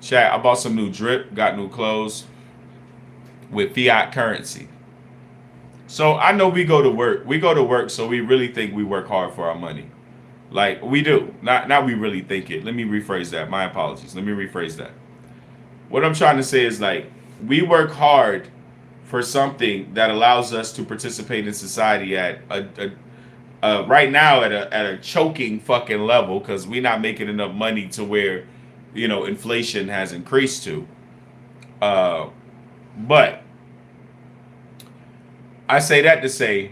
Chat, I bought some new drip, got new clothes with fiat currency. So I know we go to work. We go to work, so we really think we work hard for our money. Like we do. Not we really think it. Let me rephrase that. My apologies. Let me rephrase that. What I'm trying to say is like we work hard for something that allows us to participate in society at right now at a choking fucking level because we're not making enough money to where inflation has increased to. Uh, but I say that to say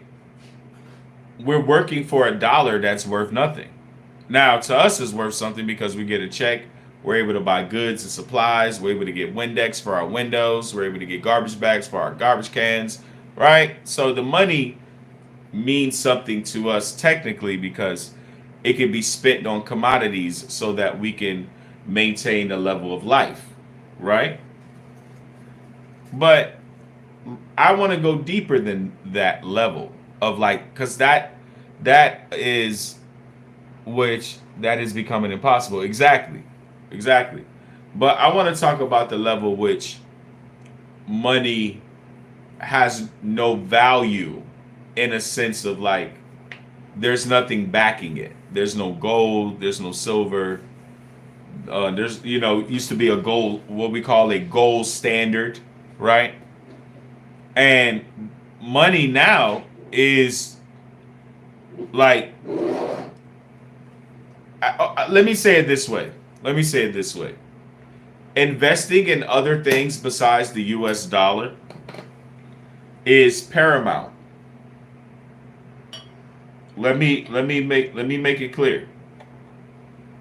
we're working for a dollar that's worth nothing. Now, to us, it's worth something because we get a check. We're able to buy goods and supplies. We're able to get Windex for our windows. We're able to get garbage bags for our garbage cans, right? So the money means something to us technically because it can be spent on commodities so that we can maintain a level of life, right? But I want to go deeper than that level of like, because that is that is becoming impossible. Exactly, exactly. But I want to talk about the level which money has no value in a sense of like there's nothing backing it. There's no gold. There's no silver. There's used to be a gold, what we call a gold standard, right? And money now is like, let me say it this way. Let me say it this way. Investing in other things besides the US dollar is paramount. Let me make it clear.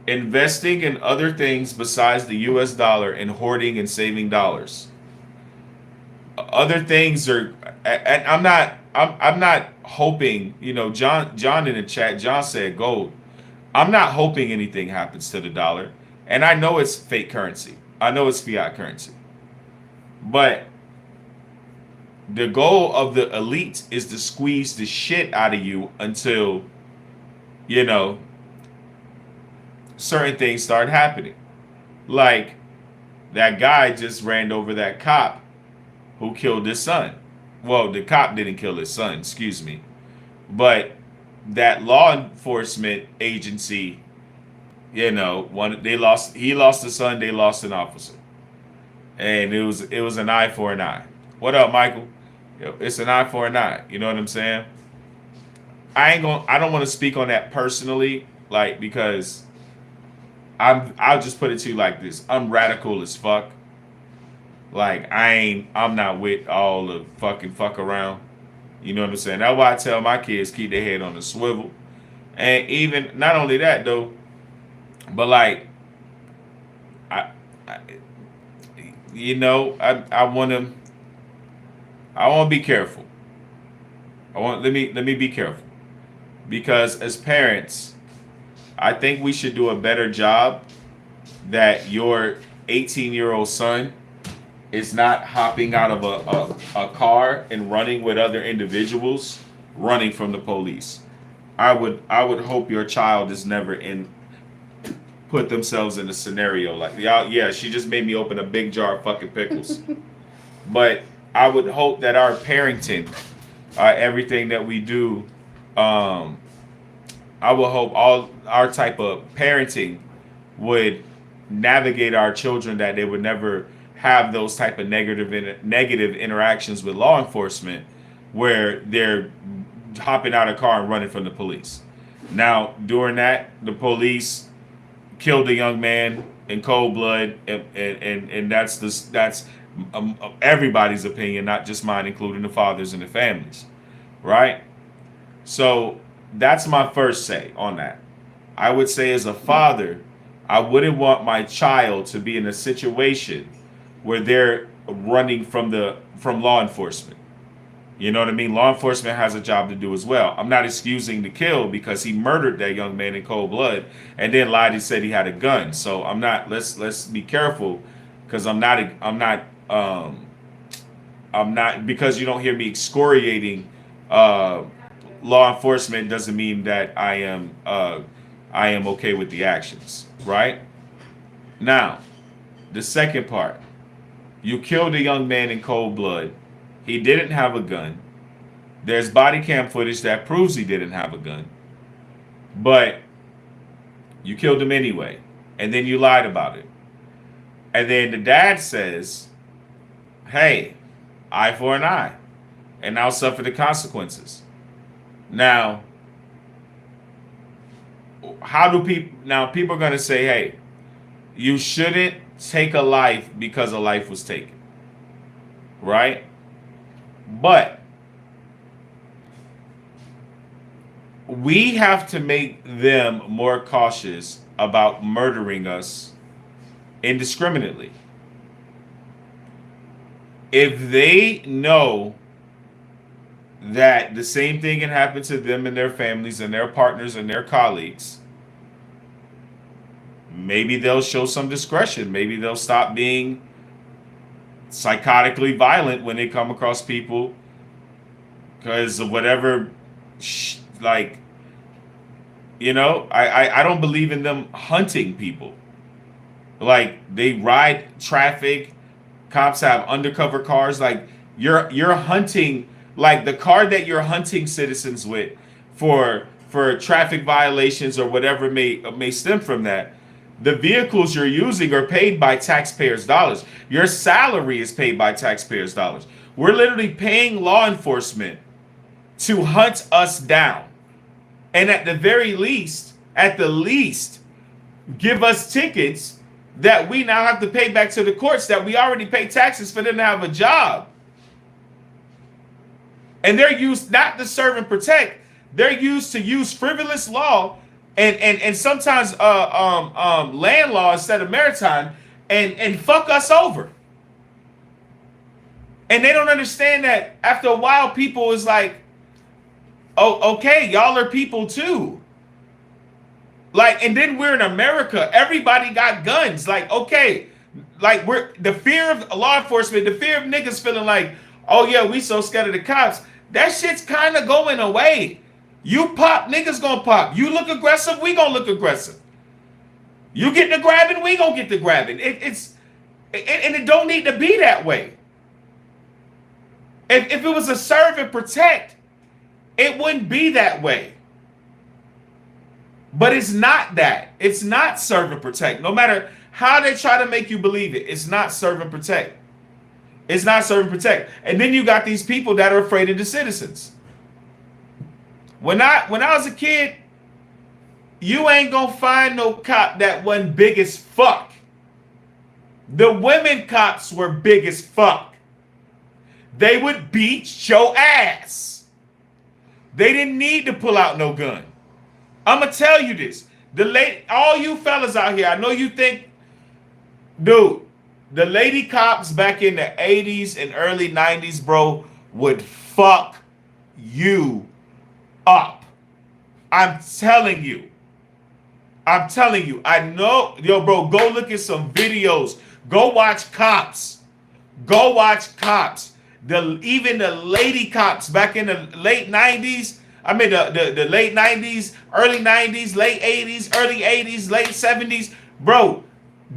Investing in other things besides the US dollar and hoarding and saving dollars. Other things are, and I'm not hoping, John in the chat, John said gold. I'm not hoping anything happens to the dollar. And I know it's fake currency. I know it's fiat currency. But the goal of the elite is to squeeze the shit out of you until, you know, certain things start happening. Like that guy just ran over that cop who killed his son. Well, the cop didn't kill his son, excuse me. But that law enforcement agency, he lost a son, they lost an officer. And it was an eye for an eye. What up, Michael? It's an eye for an eye. You know what I'm saying? I don't want to speak on that personally, like, because I'll just put it to you like this. I'm radical as fuck. Like I'm not with all the fuck around. You know what I'm saying? That's why I tell my kids keep their head on the swivel. And even not only that though, but like I I want to be careful. Let me be careful because as parents, I think we should do a better job that your 18-year-old son is not hopping out of a car and running with other individuals running from the police. I would hope your child is never put themselves in a scenario like, yeah, she just made me open a big jar of fucking pickles. But I would hope that our parenting, everything that we do, I would hope all our type of parenting would navigate our children that they would never have those type of negative interactions with law enforcement where they're hopping out of a car and running from the police. Now, during that, the police killed a young man in cold blood, and that's everybody's opinion, not just mine, including the fathers and the families, right? So that's my first say on that. I would say as a father, I wouldn't want my child to be in a situation where they're running from law enforcement. You know what I mean? Law enforcement has a job to do as well. I'm not excusing the kill because he murdered that young man in cold blood and then lied and said he had a gun. So I'm not. Let's be careful because I'm not because you don't hear me excoriating law enforcement doesn't mean that I am okay with the actions. Right now, The second part, you killed a young man in cold blood. He didn't have a gun. There's body cam footage that proves he didn't have a gun. But you killed him anyway. And then you lied about it. And then the dad says, hey, eye for an eye. And I'll suffer the consequences. Now, how do people... Now, people are going to say, hey, you shouldn't take a life because a life was taken. Right? But we have to make them more cautious about murdering us indiscriminately. If they know that the same thing can happen to them and their families and their partners and their colleagues, maybe they'll show some discretion. Maybe they'll stop being psychotically violent when they come across people because of whatever, like, you know, I don't believe in them hunting people. Like, they ride traffic, cops have undercover cars. Like, you're hunting, like the car that you're hunting citizens with for traffic violations or whatever may stem from that. The vehicles you're using are paid by taxpayers' dollars. Your salary is paid by taxpayers' dollars. We're literally paying law enforcement to hunt us down. And at the very least, give us tickets that we now have to pay back to the courts that we already pay taxes for them to have a job. And they're used not to serve and protect. They're used to use frivolous law and sometimes land law instead of maritime and fuck us over. And they don't understand that after a while, people is like, oh, okay, y'all are people too. Like, and then we're in America. Everybody got guns. Like, okay, like the fear of law enforcement, the fear of niggas feeling like, oh yeah, we so scared of the cops. That shit's kind of going away. You pop, niggas gonna pop. You look aggressive, we gonna look aggressive. You get the grabbing, we gonna get the grabbing. And it don't need to be that way. If it was a serve and protect, it wouldn't be that way. But it's not that. It's not serve and protect. No matter how they try to make you believe it, it's not serve and protect. It's not serve and protect. And then you got these people that are afraid of the citizens. When I was a kid, you ain't gonna find no cop that wasn't big as fuck. The women cops were big as fuck. They would beat your ass. They didn't need to pull out no gun. I'm gonna tell you this. All you fellas out here, I know you think, dude, the lady cops back in the 80s and early 90s, bro, would fuck you up. I'm telling you. I know, yo, bro, go look at some videos. Go watch Cops. Even the lady cops back in the late 90s, the late 90s, early 90s, late 80s, early 80s, late 70s. Bro,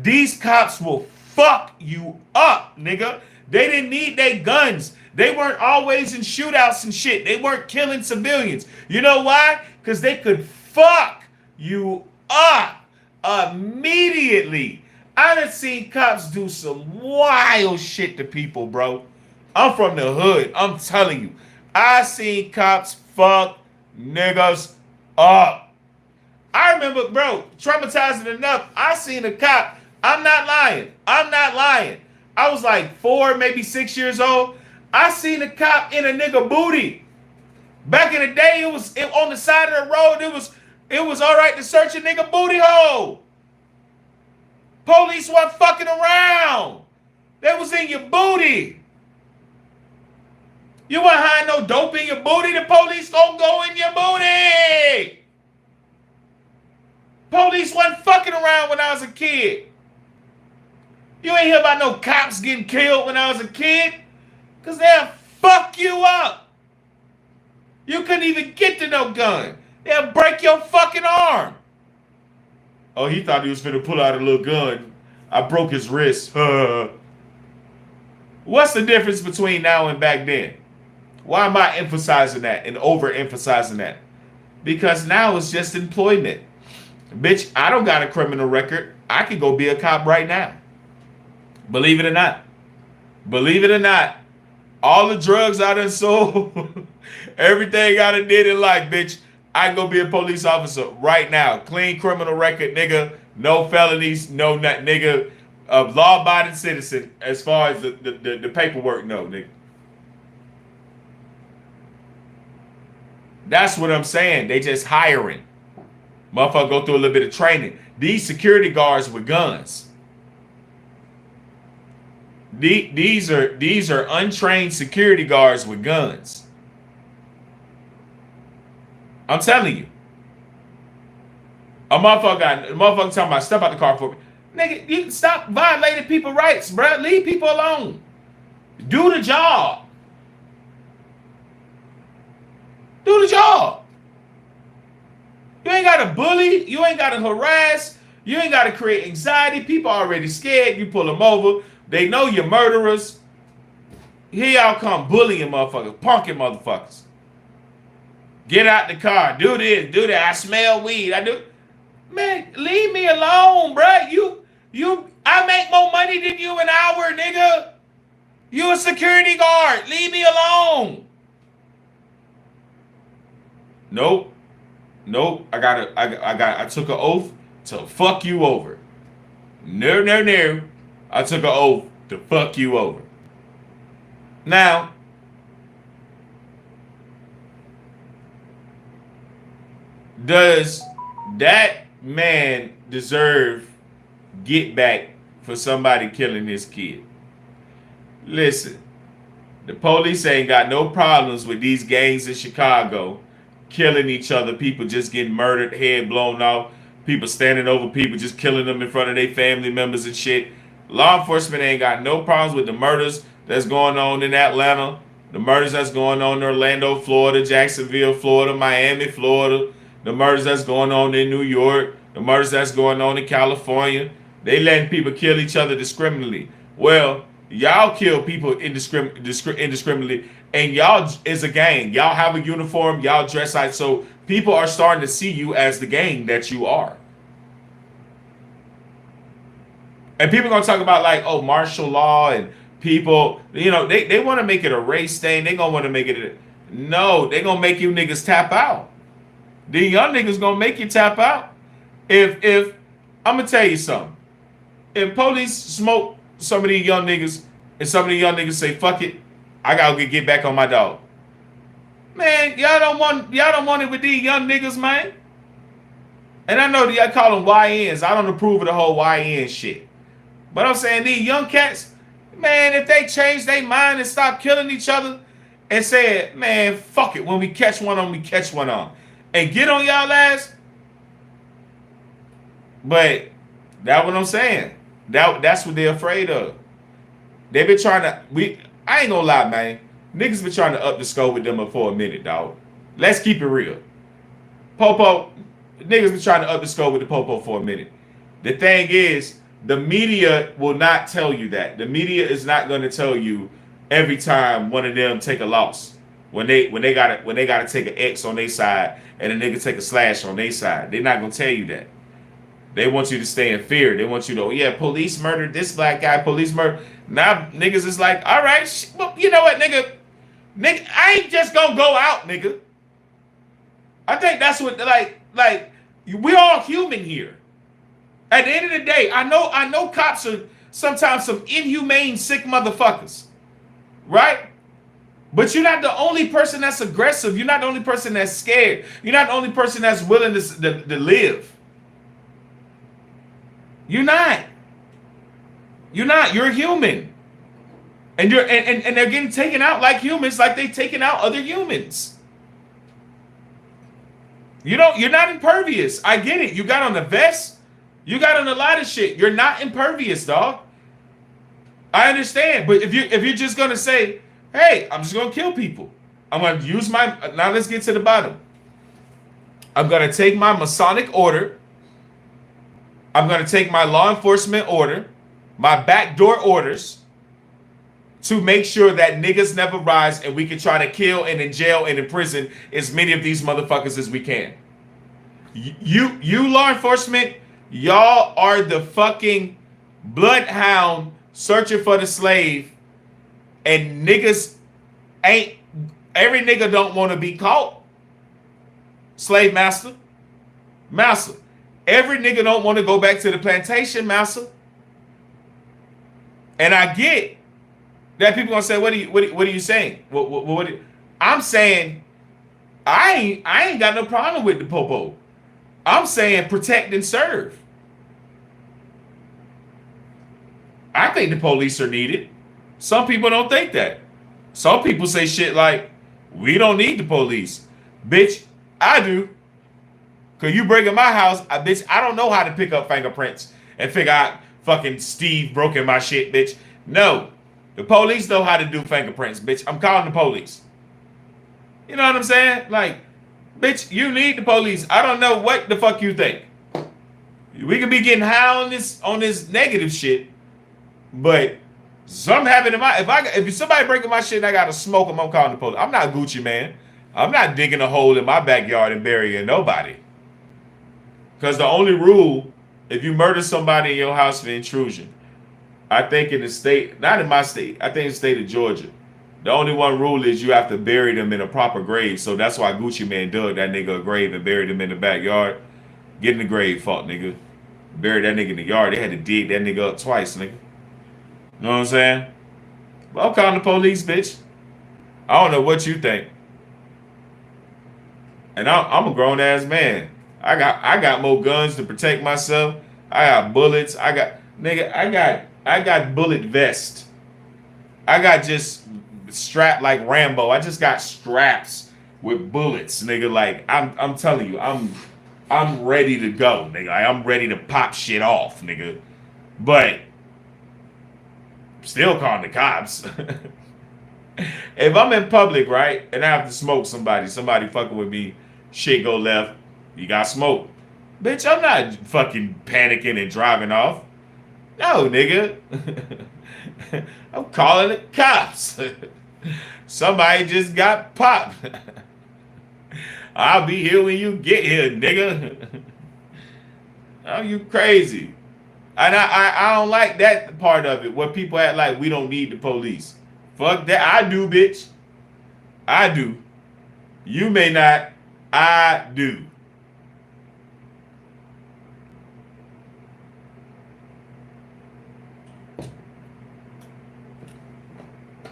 these cops will fuck you up, nigga. They didn't need their guns. They weren't always in shootouts and shit. They weren't killing civilians. You know why? Because they could fuck you up immediately. I done seen cops do some wild shit to people, bro. I'm from the hood. I'm telling you. I seen cops fuck niggas up. I remember, bro, traumatizing enough. I seen a cop. I'm not lying. I was like 4, maybe 6 years old. I seen a cop in a nigga booty. Back in the day, it was on the side of the road. It was all right to search a nigga booty hole. Police weren't fucking around. They was in your booty. You weren't hiding no dope in your booty. The police gonna go in your booty. Police wasn't fucking around when I was a kid. You ain't hear about no cops getting killed when I was a kid. Because they'll fuck you up. You couldn't even get to no gun. They'll break your fucking arm. Oh, he thought he was finna pull out a little gun. I broke his wrist. What's the difference between now and back then? Why am I emphasizing that and overemphasizing that? Because now it's just employment. Bitch, I don't got a criminal record. I could go be a cop right now. Believe it or not. Believe it or not. All the drugs I done sold, everything I done did in life, bitch, I can go be a police officer right now. Clean criminal record, nigga. No felonies, no nut, nigga. A law-abiding citizen as far as the paperwork, no, nigga. That's what I'm saying. They just hiring. Motherfucker go through a little bit of training. These security guards with guns. These are untrained security guards with guns. I'm telling you. A motherfucker talking about step out the car for me. Nigga, you stop violating people's rights, bro. Leave people alone. Do the job. Do the job. You ain't got to bully. You ain't got to harass. You ain't got to create anxiety. People are already scared. You pull them over. They know you're murderers. Here y'all come bullying motherfuckers, punking motherfuckers. Get out the car. Do this. Do that. I smell weed. I do. Man, leave me alone, bro. I make more money than you an hour, nigga. You a security guard. Leave me alone. Nope. I took an oath to fuck you over. No. I took an oath to fuck you over. Now, does that man deserve get back for somebody killing his kid? Listen, the police ain't got no problems with these gangs in Chicago killing each other, people just getting murdered, head blown off, people standing over people, just killing them in front of their family members and shit. Law enforcement ain't got no problems with the murders that's going on in Atlanta, the murders that's going on in Orlando, Florida, Jacksonville, Florida, Miami, Florida, the murders that's going on in New York, the murders that's going on in California. They letting people kill each other discriminately. Well, y'all kill people indiscriminately, and y'all is a gang. Y'all have a uniform. Y'all dress like, so people are starting to see you as the gang that you are. And people gonna talk about like, oh, martial law and people, you know, they want to make it a race thing. They gonna want to make it no, they gonna make you niggas tap out. The young niggas gonna make you tap out. If I'm gonna tell you something. If police smoke some of these young niggas and some of these young niggas say, fuck it, I gotta get back on my dog. Man, y'all don't want it with these young niggas, man. And I know y'all call them YNs. I don't approve of the whole YN shit. But I'm saying these young cats, man, if they change their mind and stop killing each other and say, man, fuck it, when we catch one on, we catch one on. And get on y'all ass. But that's what I'm saying. That's what they're afraid of. They've been trying to, I ain't gonna lie, man. Niggas been trying to up the score with them for a minute, dog. Let's keep it real. Popo, niggas been trying to up the score with the Popo for a minute. The thing is, the media will not tell you that. The media is not going to tell you every time one of them take a loss. When they gotta take an X on their side and a nigga take a slash on their side. They're not gonna tell you that. They want you to stay in fear. They want you to, yeah, police murdered this black guy, police murdered. Now niggas is like, all right, well, you know what, nigga, I ain't just gonna go out, nigga. I think that's what, like, we're all human here. At the end of the day, I know cops are sometimes some inhumane, sick motherfuckers, right? But you're not the only person that's aggressive. You're not the only person that's scared. You're not the only person that's willing to live. You're not. You're human. And and they're getting taken out like humans, like they taking out other humans. You're not impervious. I get it. You got on the vest. You got on a lot of shit. You're not impervious, dog. I understand. But if you're just gonna say, hey, I'm just gonna kill people. I'm gonna use now let's get to the bottom. I'm gonna take my Masonic order. I'm gonna take my law enforcement order. my backdoor orders to make sure that niggas never rise and we can try to kill and in jail and in prison as many of these motherfuckers as we can. You law enforcement, y'all are the fucking bloodhound searching for the slave, and niggas ain't, every nigga don't want to be caught. Slave master. Every nigga don't want to go back to the plantation, master. And I get that people gonna say, what are you saying? I'm saying I ain't got no problem with the popo. I'm saying protect and serve. I think the police are needed. Some people don't think that. Some people say shit like, we don't need the police. Bitch, I do. Cause you break in my house, bitch, I don't know how to pick up fingerprints and figure out fucking Steve broke in my shit, bitch. No. The police know how to do fingerprints, bitch. I'm calling the police. You know what I'm saying? Like, bitch, you need the police. I don't know what the fuck you think. We could be getting high on this negative shit, but something happened in my, if somebody breaking my shit and I gotta smoke them, I'm calling the police. I'm not Gucci, man. I'm not digging a hole in my backyard and burying nobody. Because the only rule, if you murder somebody in your house for intrusion, I think in the state, not in my state, I think in the state of Georgia, the only one rule is you have to bury them in a proper grave. So that's why Gucci Man dug that nigga a grave and buried him in the backyard. Get in the grave, fuck nigga. Buried that nigga in the yard. They had to dig that nigga up twice, nigga. You know what I'm saying? But I'm calling the police, bitch. I don't know what you think. And I'm a grown ass man. I got more guns to protect myself. I got bullets. I got bullet vest. I got just strapped like Rambo. I just got straps with bullets, nigga. Like I'm telling you, I'm ready to go, nigga. Like, I'm ready to pop shit off, nigga. But still calling the cops. If I'm in public, right, and I have to smoke somebody fucking with me, shit go left, you got smoke. Bitch, I'm not fucking panicking and driving off. No, nigga. I'm calling the cops. Somebody just got popped. I'll be here when you get here, nigga. Oh, you crazy. And I don't like that part of it, where people act like we don't need the police. Fuck that. I do, bitch. I do. You may not. I do.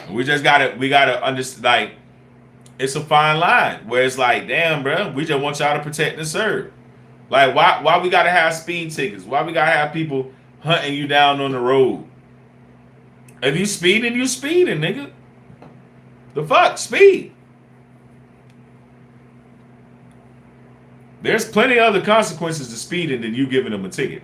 We gotta understand, like, it's a fine line where it's like, damn, bro, we just want y'all to protect and serve. Like, why we gotta have speed tickets? Why we gotta have people hunting you down on the road? If you speeding, nigga. The fuck, speed. There's plenty of other consequences to speeding than you giving them a ticket.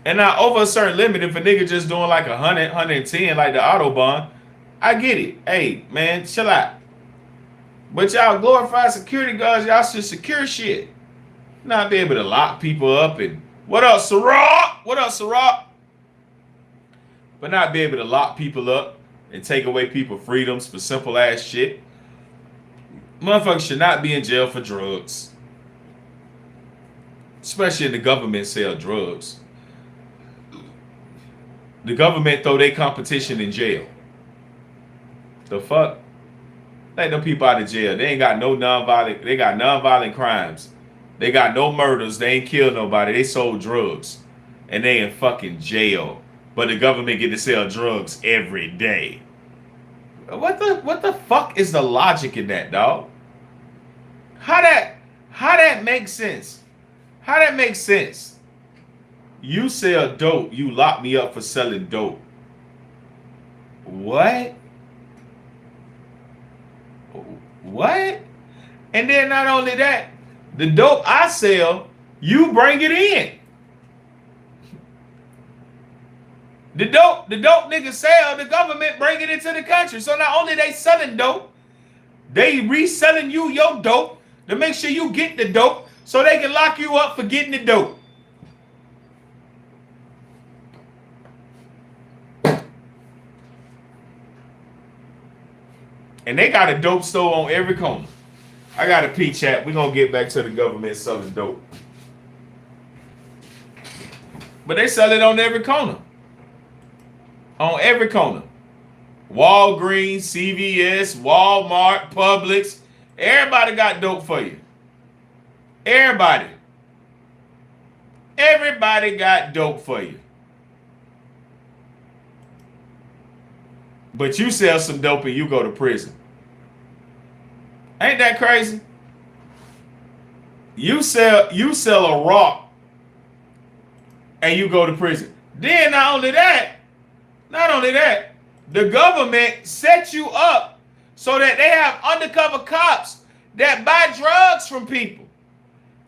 And now over a certain limit, if a nigga just doing like 100, 110, like the Autobahn, I get it. Hey, man, chill out. But y'all glorified security guards, y'all should secure shit. Not be able to lock people up and, what up, Ciroc? What up, Ciroc? But not be able to lock people up and take away people's freedoms for simple ass shit. Motherfuckers should not be in jail for drugs. Especially in the government sell drugs. The government throw their competition in jail. The fuck? Let them people out of jail. They ain't got no nonviolent. They got nonviolent crimes. They got no murders. They ain't killed nobody. They sold drugs, and they in fucking jail. But the government get to sell drugs every day. What the fuck is the logic in that, dog? How that makes sense? How that makes sense? You sell dope. You lock me up for selling dope. What? What? And then not only that, the dope I sell, you bring it in. The dope niggas sell, the government bring it into the country. So not only they selling dope, they reselling you your dope to make sure you get the dope so they can lock you up for getting the dope. And they got a dope store on every corner. I got a P chat. We're gonna get back to the government selling dope. But they sell it on every corner. On every corner. Walgreens, CVS, Walmart, Publix. Everybody got dope for you. Everybody. Everybody got dope for you. But you sell some dope and you go to prison. Ain't that crazy? You sell a rock and you go to prison. Then not only that, the government sets you up so that they have undercover cops that buy drugs from people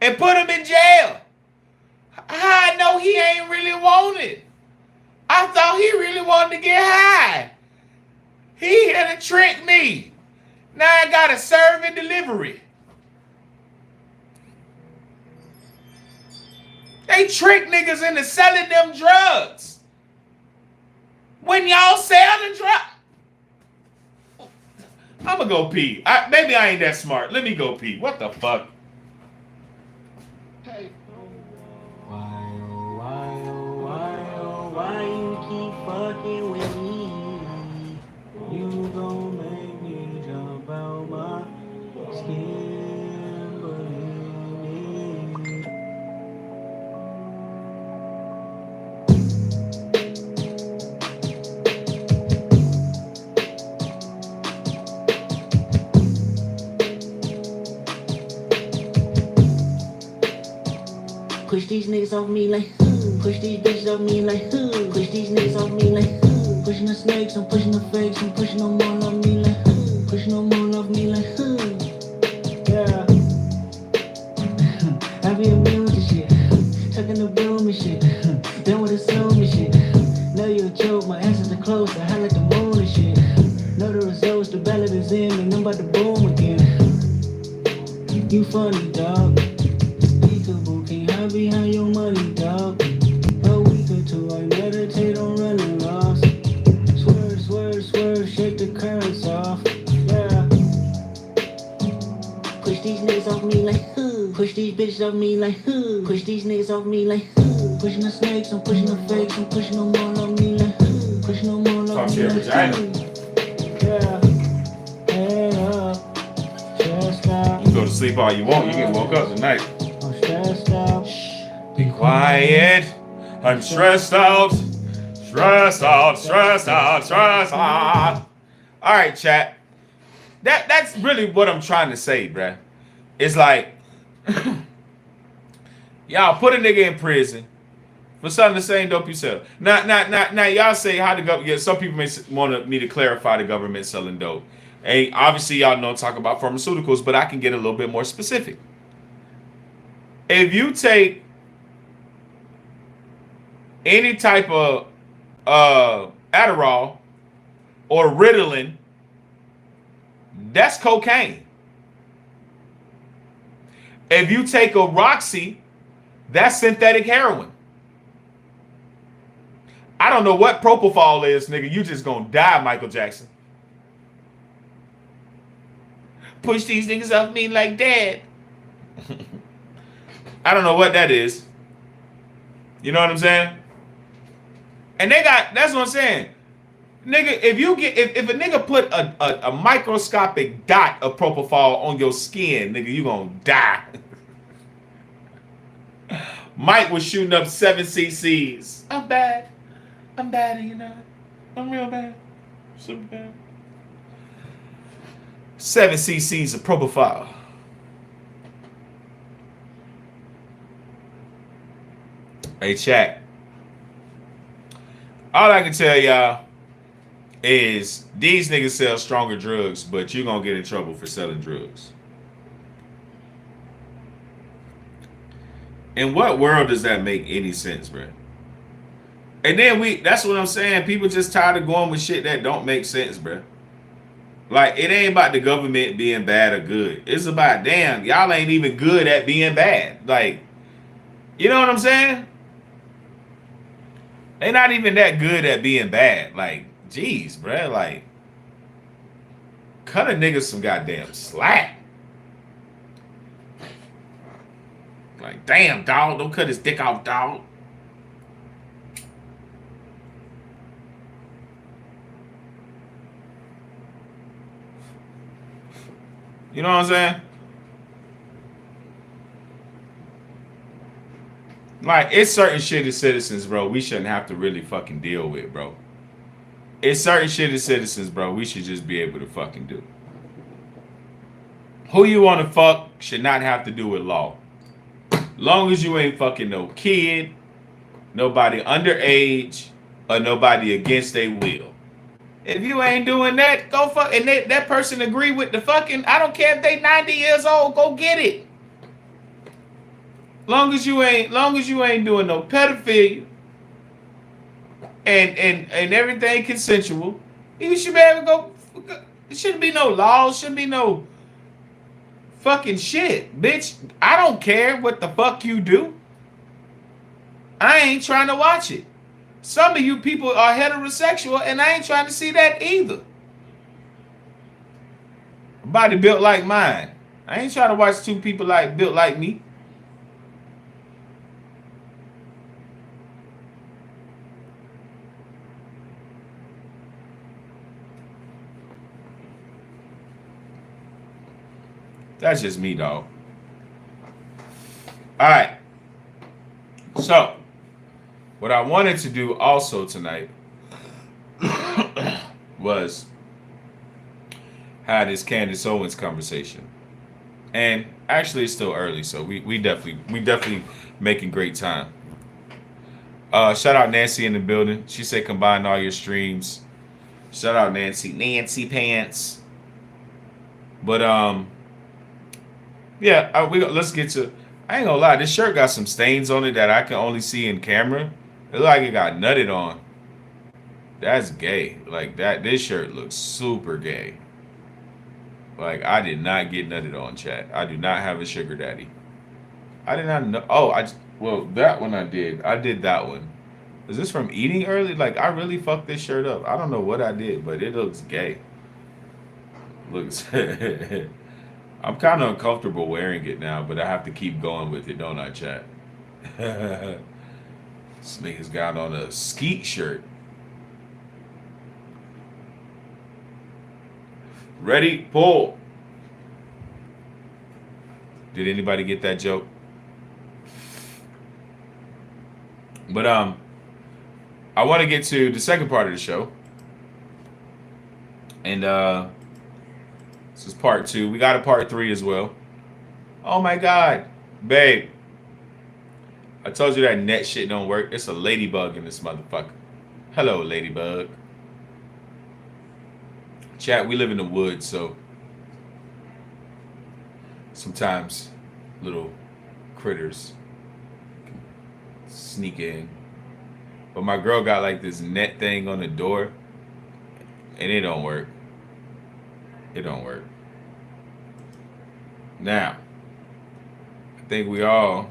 and put them in jail. I know he ain't really wanted. I thought he really wanted to get high. He here to trick me. Now I gotta serve and delivery. They trick niggas into selling them drugs. When y'all sell the drug, I'ma go pee. Maybe I ain't that smart. Let me go pee. What the fuck? Hey. Why you keep fucking with me? You gon' make me jump out my skin, believe me. Push these niggas off me like push these bitches off me like push these niggas off me like pushing the snakes, I'm pushing the fakes, I'm pushing no more off me like push no more off me like yeah. I be immune to shit, tucking the broom and shit, done with assume and shit. Know you a joke, my answers are close, I highlight the moon and shit. Know the results, the ballot is in, and I'm about to boom again. You funny, dog. Can't hide behind your money, dog. A week or two, I meditate on running lost. Swerve, shake the currents off. Yeah. Push these niggas off me like push these bitches off me like push these niggas off me like pushing the snakes, I'm pushing the fakes, I'm pushing no more off me like push no more off me like yeah. Head up, chest out. You go to sleep all you want. You can woke up tonight. Stressed out. Be quiet. I'm stressed out. Stressed out. All right, chat. That's really what I'm trying to say, bruh. It's like, y'all put a nigga in prison for selling the same dope you sell. Now, y'all say how to go. Yeah, some people may want me to clarify the government selling dope. And obviously, y'all know talk about pharmaceuticals, but I can get a little bit more specific. If you take any type of Adderall or Ritalin, that's cocaine. If you take a Roxy, that's synthetic heroin. I don't know what propofol is, nigga. You just gonna die, Michael Jackson. Push these niggas off me like that. I don't know what that is. You know what I'm saying? And they got, that's what I'm saying. Nigga, if a nigga put a microscopic dot of propofol on your skin, nigga, you gonna die. Mike was shooting up 7 cc's. I'm bad, you know. I'm real bad. Super bad. 7 cc's of propofol. Hey, chat. All I can tell y'all is these niggas sell stronger drugs, but you're going to get in trouble for selling drugs. In what world does that make any sense, bro? And then that's what I'm saying. People just tired of going with shit that don't make sense, bro. Like, it ain't about the government being bad or good. It's about, damn, y'all ain't even good at being bad. Like, you know what I'm saying? They're not even that good at being bad. Like, geez, bro. Like, cut a nigga some goddamn slack. Like, damn, dog, don't cut his dick off, dog. You know what I'm saying? Like, it's certain shit as citizens, bro, we shouldn't have to really fucking deal with, bro. It's certain shit as citizens, bro, we should just be able to fucking do. Who you want to fuck should not have to do with law. Long as you ain't fucking no kid, nobody underage, or nobody against their will. If you ain't doing that, go fuck. And that person agree with the fucking, I don't care if they 90 years old, go get it. Long as you ain't doing no pedophilia and everything consensual, you should be able to go. There shouldn't be no laws, shouldn't be no fucking shit, bitch. I don't care what the fuck you do. I ain't trying to watch it. Some of you people are heterosexual, and I ain't trying to see that either. Body built like mine. I ain't trying to watch two people like built like me. That's just me, dog. All right. So, what I wanted to do also tonight was have this Candace Owens conversation. And actually, it's still early, so we definitely making great time. Shout out Nancy in the building. She said combine all your streams. Shout out Nancy Pants. But yeah, let's get to. I ain't gonna lie, this shirt got some stains on it that I can only see in camera. It look like it got nutted on. That's gay. Like that. This shirt looks super gay. Like I did not get nutted on, chat. I do not have a sugar daddy. I did not know. Oh, well, that one I did. I did that one. Is this from eating early? Like I really fucked this shirt up. I don't know what I did, but it looks gay. Looks. I'm kind of uncomfortable wearing it now, but I have to keep going with it, don't I, chat? This nigga's got on a skeet shirt. Ready? Pull. Did anybody get that joke? But I want to get to the second part of the show. And this is part 2. We got a part 3 as well. Oh my God. Babe. I told you that net shit don't work. It's a ladybug in this motherfucker. Hello, ladybug. Chat, we live in the woods, so sometimes little critters sneak in. But my girl got like this net thing on the door, and it don't work. It don't work. Now, I think we all,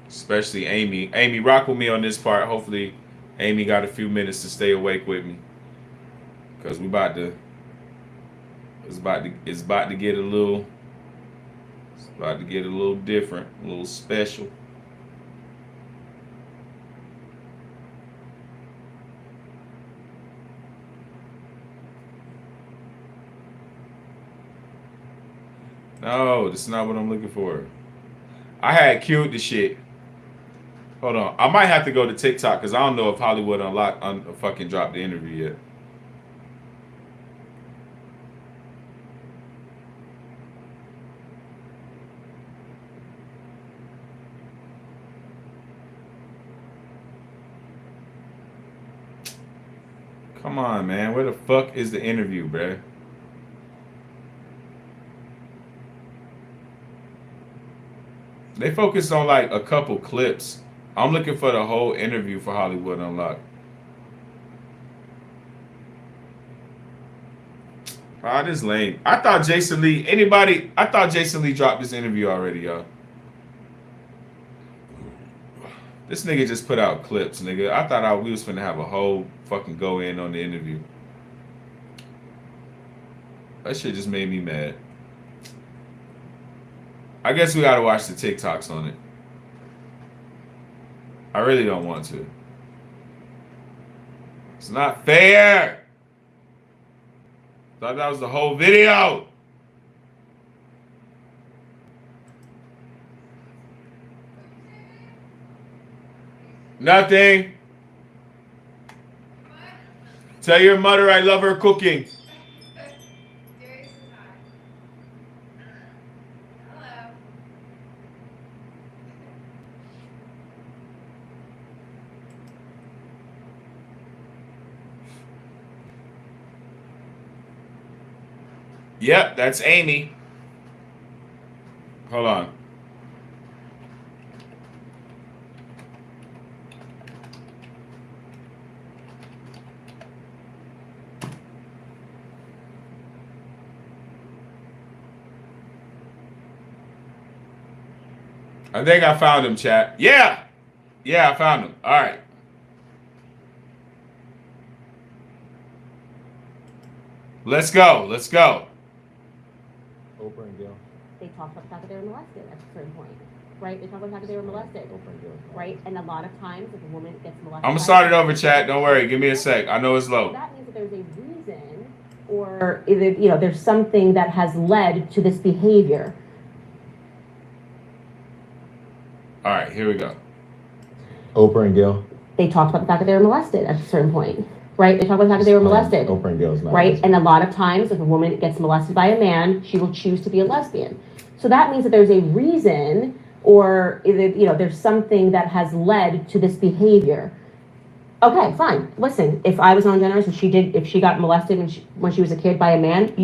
especially Amy, rock with me on this part. Hopefully, Amy got a few minutes to stay awake with me, cause it's about to get a little, different, a little special. No, this is not what I'm looking for. I had queued the shit. Hold on. I might have to go to TikTok because I don't know if Hollywood Unlocked fucking dropped the interview yet. Come on, man. Where the fuck is the interview, bruh? They focused on like a couple clips. I'm looking for the whole interview for Hollywood Unlocked. Ah, this lame. I thought Jason Lee dropped this interview already, y'all. This nigga just put out clips, nigga. I thought we was finna have a whole fucking go in on the interview. That shit just made me mad. I guess we gotta watch the TikToks on it. I really don't want to. It's not fair. Thought that was the whole video. Nothing. Tell your mother I love her cooking. Yep, that's Amy. Hold on. I think I found him, chat. Yeah. Yeah, I found him. All right. Let's go. Let's go. Oprah and Yall. They talked about the fact that they were molested at a certain point, right? They talked about the fact that they were molested, Oprah and Yall. right? And a lot of times, if a woman gets molested, I'm gonna start it over, chat. Don't worry. Give me a sec. I know it's low. that means that there's a reason, or either, you know, there's something that has led to this behavior. All right, here we go. Oprah and Yall. They talked about the fact that they were molested at a certain point, right? They talked about the fact that they were molested, Oprah and Yall's not right? lesbian. And a lot of times, if a woman gets molested by a man, she will choose to be a lesbian. So that means that there's a reason, or either, you know, there's something that has led to this behavior. Okay, fine. Listen, if I was non-generous and if she got molested when she was a kid by a man, you would